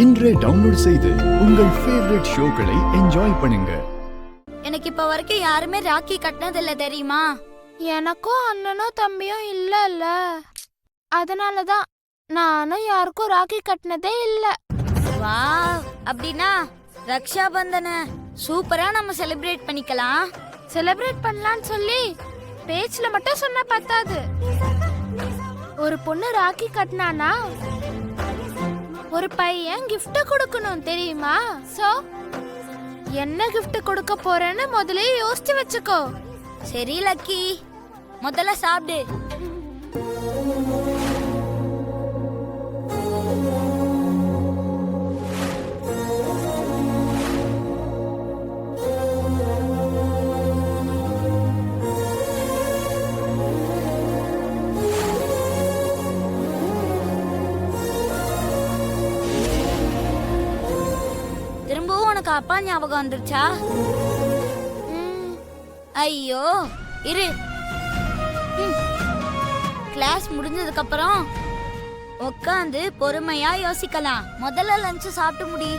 இன்றே டவுன்லோட் செய்து உங்கள் ஃபேவரட் ஷோக்களை என்ஜாய் பண்ணுங்க. எனக்கு இப்ப வரைக்கும் யாருமே ராக்கி கட்டினது இல்ல தெரியுமா? எனக்கும் அண்ணனும் தம்பியும் இல்ல, அதனாலதான் நானும் யாருக்கும் ராக்கி கட்டினதே இல்ல. வா, அப்படின்னா ரக்ஷா பந்தன சூப்பரா நம்ம செலிப்ரேட் பண்ணிக்கலாம். செலிப்ரேட் பண்ணலாம்னு சொல்லி பேச்சுல மட்டும் சொன்னா பத்தாது. ஒரு பொண்ணு ராக்கி கட்டினானா ஒரு பையன் gift கொடுக்கணும் தெரியுமா? சோ என்ன gift கொடுக்க போறேன்னு முதல்ல யோசிச்சு வச்சுக்கோ. சரி லக்கி, முதல்ல சாப்பிடு. திரும்பவும் உனக்கு அப்பா ஞாபகம் வந்துருச்சா? ஐயோ இரு, கிளாஸ் முடிஞ்சதுக்கு அப்புறம் உட்காந்து பொறுமையா யோசிக்கலாம். முதல்ல லஞ்ச் சாப்பிட்டு முடி.